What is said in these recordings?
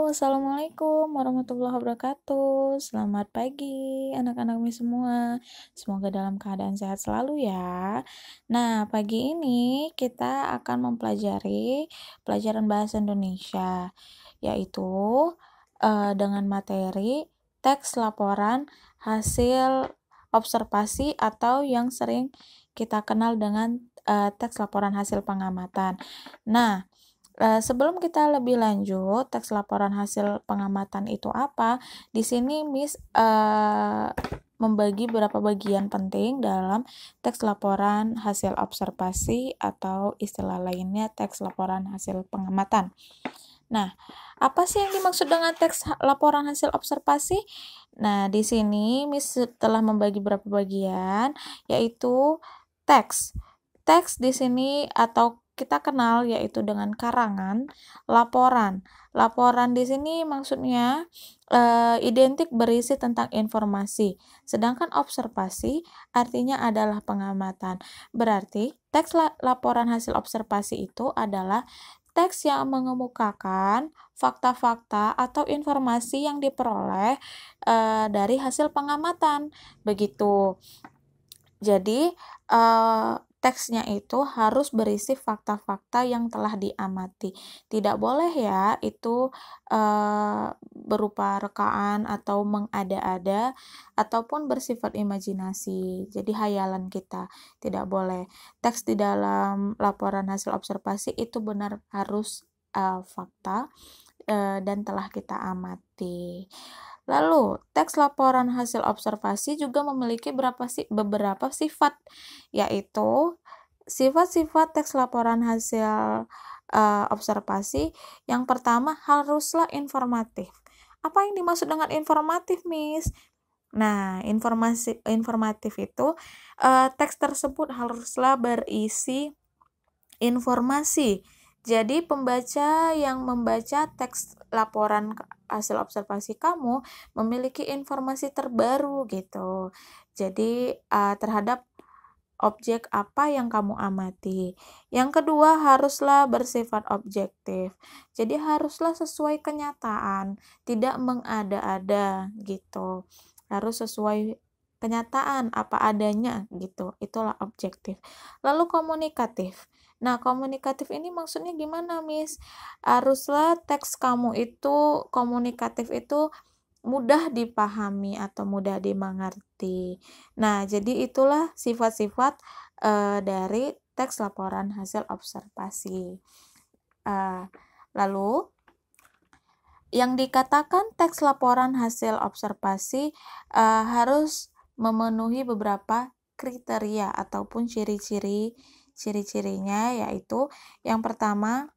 Assalamualaikum warahmatullahi wabarakatuh. Selamat pagi anak-anak mi semua. Semoga dalam keadaan sehat selalu ya. Nah, pagi ini kita akan mempelajari pelajaran bahasa Indonesia, yaitu dengan materi teks laporan hasil observasi atau yang sering kita kenal dengan teks laporan hasil pengamatan. Nah, sebelum kita lebih lanjut, teks laporan hasil pengamatan itu apa? Di sini Miss membagi beberapa bagian penting dalam teks laporan hasil observasi atau istilah lainnya teks laporan hasil pengamatan. Nah, apa sih yang dimaksud dengan teks laporan hasil observasi? Nah, di sini Miss telah membagi beberapa bagian, yaitu teks. Teks di sini atau kita kenal yaitu dengan karangan, laporan. Laporan di sini maksudnya identik berisi tentang informasi, sedangkan observasi artinya adalah pengamatan. Berarti teks laporan hasil observasi itu adalah teks yang mengemukakan fakta-fakta atau informasi yang diperoleh dari hasil pengamatan. Begitu. Jadi, teksnya itu harus berisi fakta-fakta yang telah diamati. Tidak boleh ya itu berupa rekaan atau mengada-ada ataupun bersifat imajinasi. Jadi hayalan kita tidak boleh. Teks di dalam laporan hasil observasi itu benar harus fakta dan telah kita amati. Lalu, teks laporan hasil observasi juga memiliki beberapa sifat, yaitu sifat-sifat teks laporan hasil observasi. Yang pertama, haruslah informatif. Apa yang dimaksud dengan informatif, Miss? Nah, informatif itu teks tersebut haruslah berisi informasi. Jadi pembaca yang membaca teks laporan hasil observasi kamu memiliki informasi terbaru gitu. Jadi terhadap objek apa yang kamu amati. Yang kedua, haruslah bersifat objektif. Jadi haruslah sesuai kenyataan, tidak mengada-ada gitu. Harus sesuai kenyataan apa adanya gitu. Itulah objektif. Lalu komunikatif. Nah, komunikatif ini maksudnya gimana, Miss? Haruslah teks kamu itu komunikatif itu mudah dipahami atau mudah dimengerti. Nah, jadi itulah sifat-sifat dari teks laporan hasil observasi. Lalu, yang dikatakan teks laporan hasil observasi harus memenuhi beberapa kriteria ataupun ciri-cirinya, yaitu yang pertama,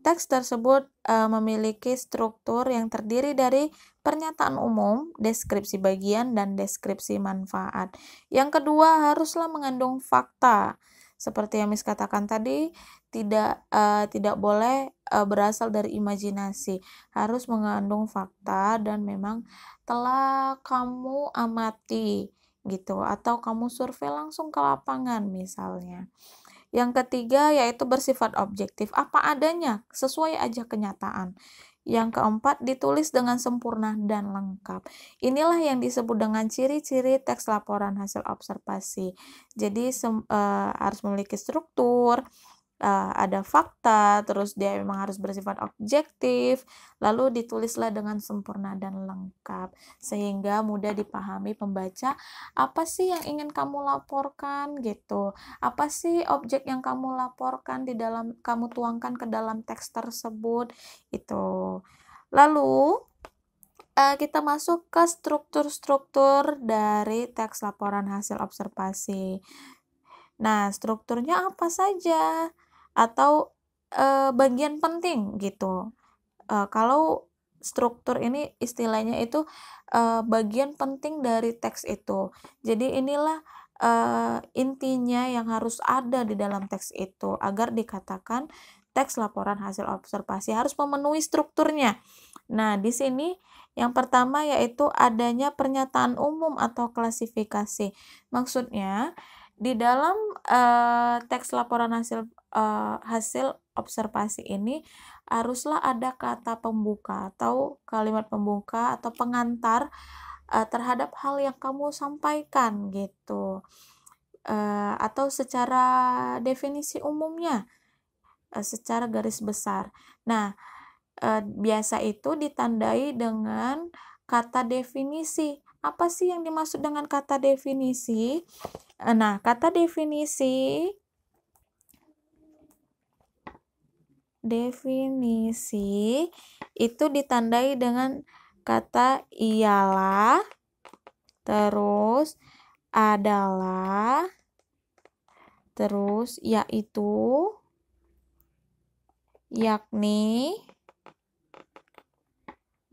teks tersebut memiliki struktur yang terdiri dari pernyataan umum, deskripsi bagian, dan deskripsi manfaat. Yang kedua, haruslah mengandung fakta. Seperti yang Miss katakan tadi, tidak boleh berasal dari imajinasi. Harus mengandung fakta dan memang telah kamu amati gitu, atau kamu survei langsung ke lapangan misalnya. Yang ketiga yaitu bersifat objektif, apa adanya, sesuai aja kenyataan. Yang keempat, ditulis dengan sempurna dan lengkap. Inilah yang disebut dengan ciri-ciri teks laporan hasil observasi. Jadi harus memiliki struktur, ada fakta, terus dia memang harus bersifat objektif, lalu ditulislah dengan sempurna dan lengkap, sehingga mudah dipahami pembaca apa sih yang ingin kamu laporkan gitu, apa sih objek yang kamu laporkan di dalam, kamu tuangkan ke dalam teks tersebut itu. Lalu kita masuk ke struktur-struktur dari teks laporan hasil observasi. Nah, strukturnya apa saja? Atau bagian penting gitu. Kalau struktur ini istilahnya itu bagian penting dari teks itu. Jadi inilah intinya yang harus ada di dalam teks itu agar dikatakan teks laporan hasil observasi harus memenuhi strukturnya. Nah, di sini yang pertama yaitu adanya pernyataan umum atau klasifikasi. Maksudnya di dalam teks laporan hasil observasi ini haruslah ada kata pembuka atau kalimat pembuka atau pengantar terhadap hal yang kamu sampaikan gitu. Atau secara definisi umumnya, secara garis besar. Nah, biasa itu ditandai dengan kata definisi. Apa sih yang dimaksud dengan kata definisi? Nah, kata definisi itu ditandai dengan kata ialah, terus adalah, terus yaitu, yakni,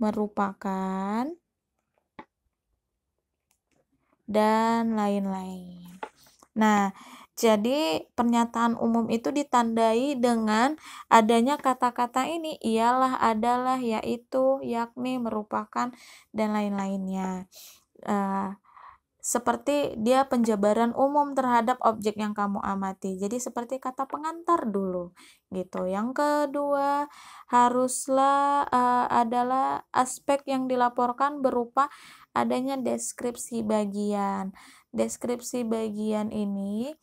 merupakan, dan lain-lain. Nah, jadi pernyataan umum itu ditandai dengan adanya kata-kata ini, ialah, adalah, yaitu, yakni, merupakan, dan lain-lainnya. Seperti dia penjabaran umum terhadap objek yang kamu amati. Jadi seperti kata pengantar dulu gitu. Yang kedua, haruslah adalah aspek yang dilaporkan berupa adanya deskripsi bagian. Deskripsi bagian ini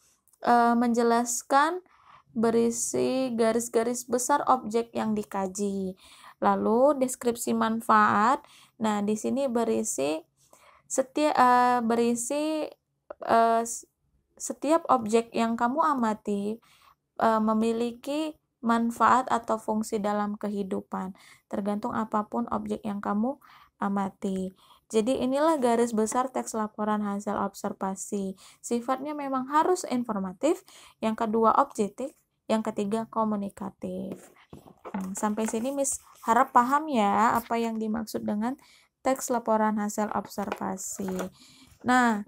menjelaskan berisi garis-garis besar objek yang dikaji. Lalu deskripsi manfaat. Nah, di sini berisi setiap objek yang kamu amati memiliki manfaat atau fungsi dalam kehidupan, tergantung apapun objek yang kamu amati. Jadi inilah garis besar teks laporan hasil observasi. Sifatnya memang harus informatif, yang kedua objektif, yang ketiga komunikatif. Sampai sini Miss harap paham ya apa yang dimaksud dengan teks laporan hasil observasi. Nah,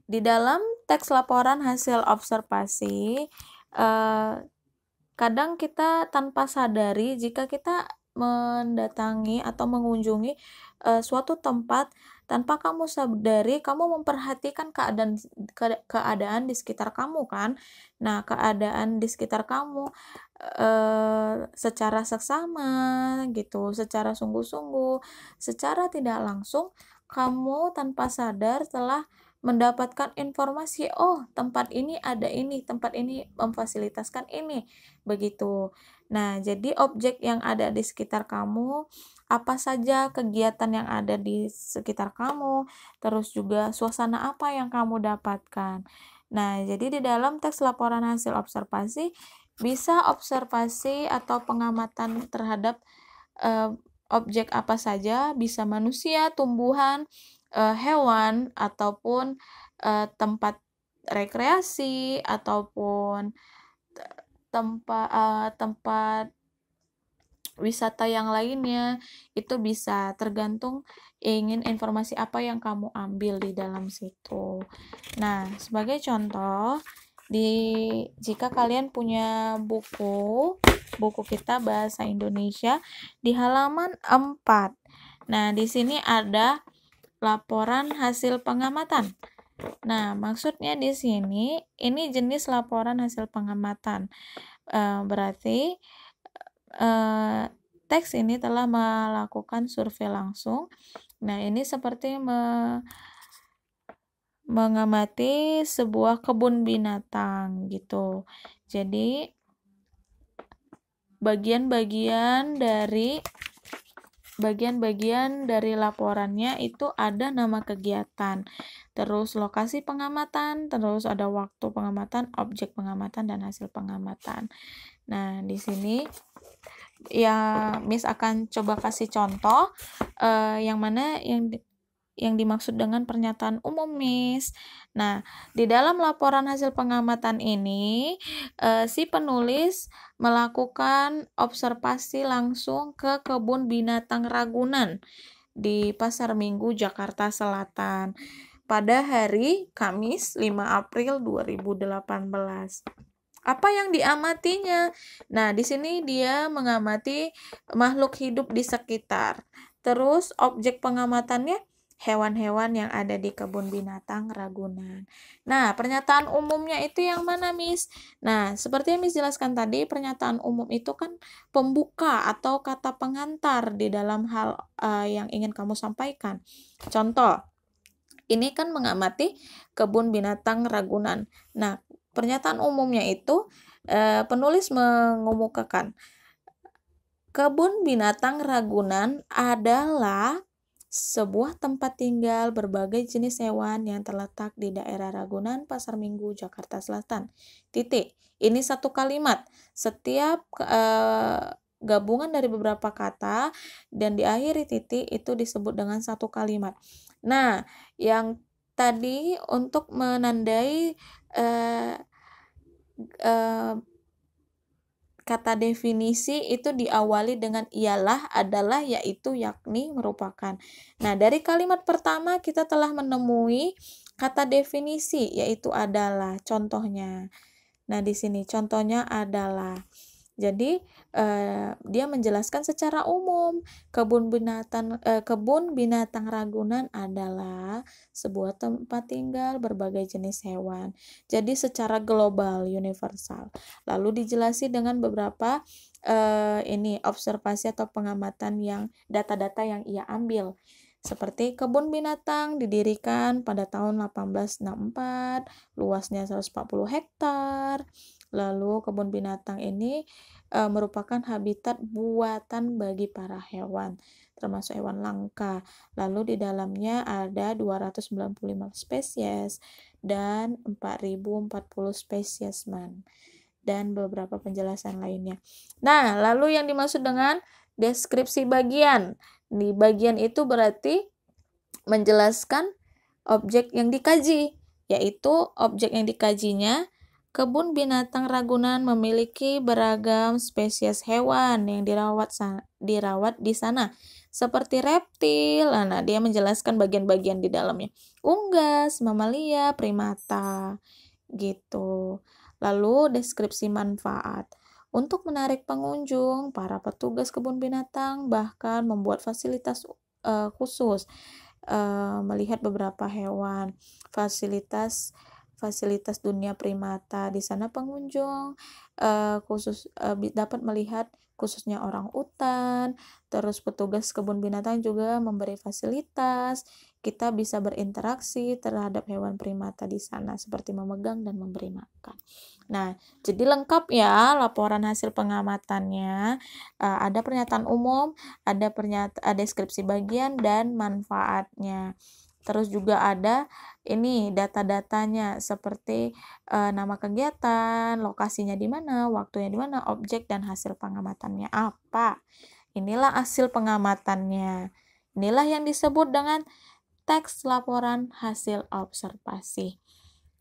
di dalam teks laporan hasil observasi, kadang kita tanpa sadari jika kita mendatangi atau mengunjungi suatu tempat, tanpa kamu sadari kamu memperhatikan keadaan di sekitar kamu kan. Nah, keadaan di sekitar kamu secara seksama gitu, secara sungguh-sungguh, secara tidak langsung kamu tanpa sadar telah mendapatkan informasi, oh tempat ini ada ini, tempat ini memfasilitaskan ini, begitu. Nah, jadi objek yang ada di sekitar kamu, apa saja kegiatan yang ada di sekitar kamu, terus juga suasana apa yang kamu dapatkan. Nah, jadi di dalam teks laporan hasil observasi, bisa observasi atau pengamatan terhadap objek apa saja, bisa manusia, tumbuhan, hewan, ataupun tempat rekreasi, ataupun tempat wisata yang lainnya. Itu bisa tergantung ingin informasi apa yang kamu ambil di dalam situ. Nah, sebagai contoh, jika kalian punya buku kita bahasa Indonesia di halaman 4. Nah, di sini ada laporan hasil pengamatan. Nah, maksudnya di sini ini jenis laporan hasil pengamatan. Berarti teks ini telah melakukan survei langsung. Nah, ini seperti mengamati sebuah kebun binatang gitu. Jadi bagian-bagian dari laporannya itu ada nama kegiatan, terus lokasi pengamatan, terus ada waktu pengamatan, objek pengamatan, dan hasil pengamatan. Nah, di sini ya Miss akan coba kasih contoh yang mana yang dimaksud dengan pernyataan umum, Miss. Nah, di dalam laporan hasil pengamatan ini, si penulis melakukan observasi langsung ke kebun binatang Ragunan di Pasar Minggu, Jakarta Selatan pada hari Kamis 5 April 2018. Apa yang diamatinya? Nah, di sini dia mengamati makhluk hidup di sekitar. Terus objek pengamatannya hewan-hewan yang ada di kebun binatang Ragunan. Nah, pernyataan umumnya itu yang mana, Miss? Nah, seperti yang Miss jelaskan tadi, pernyataan umum itu kan pembuka atau kata pengantar di dalam hal yang ingin kamu sampaikan. Contoh, ini kan mengamati kebun binatang Ragunan. Nah, pernyataan umumnya itu penulis mengemukakan kebun binatang Ragunan adalah sebuah tempat tinggal berbagai jenis hewan yang terletak di daerah Ragunan, Pasar Minggu, Jakarta Selatan. Titik. Ini satu kalimat. Setiap gabungan dari beberapa kata dan diakhiri titik itu disebut dengan satu kalimat. Nah, yang tadi untuk menandai kata definisi itu diawali dengan ialah, adalah, yaitu, yakni, merupakan. Nah, dari kalimat pertama kita telah menemui kata definisi, yaitu adalah. Contohnya. Nah, di sini contohnya adalah. Jadi, dia menjelaskan secara umum kebun binatang Ragunan adalah sebuah tempat tinggal berbagai jenis hewan. Jadi secara global, universal. Lalu dijelasi dengan beberapa observasi atau pengamatan yang data-data yang ia ambil. Seperti kebun binatang didirikan pada tahun 1864, luasnya 140 hektar. Lalu kebun binatang ini merupakan habitat buatan bagi para hewan, termasuk hewan langka. Lalu di dalamnya ada 295 spesies dan 4040 spesies dan beberapa penjelasan lainnya. Nah, lalu yang dimaksud dengan deskripsi bagian. Di bagian itu berarti menjelaskan objek yang dikaji, yaitu objek yang dikajinya kebun binatang Ragunan memiliki beragam spesies hewan yang dirawat di sana, seperti reptil. Nah, dia menjelaskan bagian-bagian di dalamnya. Unggas, mamalia, primata, gitu. Lalu deskripsi manfaat. Untuk menarik pengunjung, para petugas kebun binatang bahkan membuat fasilitas khusus melihat beberapa hewan, fasilitas dunia primata. Di sana pengunjung dapat melihat khususnya orang utan. Terus petugas kebun binatang juga memberi fasilitas. Kita bisa berinteraksi terhadap hewan primata di sana seperti memegang dan memberi makan. Nah, jadi lengkap ya laporan hasil pengamatannya. Ada pernyataan umum, ada deskripsi bagian dan manfaatnya. Terus juga ada ini data-datanya seperti nama kegiatan, lokasinya di mana, waktunya di mana, objek dan hasil pengamatannya apa. Inilah hasil pengamatannya. Inilah yang disebut dengan teks laporan hasil observasi.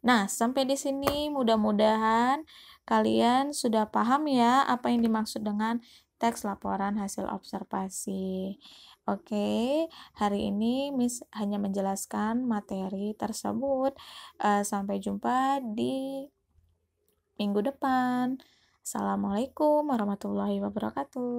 Nah, sampai di sini mudah-mudahan kalian sudah paham ya apa yang dimaksud dengan teks laporan hasil observasi. Oke, hari ini Miss hanya menjelaskan materi tersebut. Sampai jumpa di minggu depan. Assalamualaikum warahmatullahi wabarakatuh.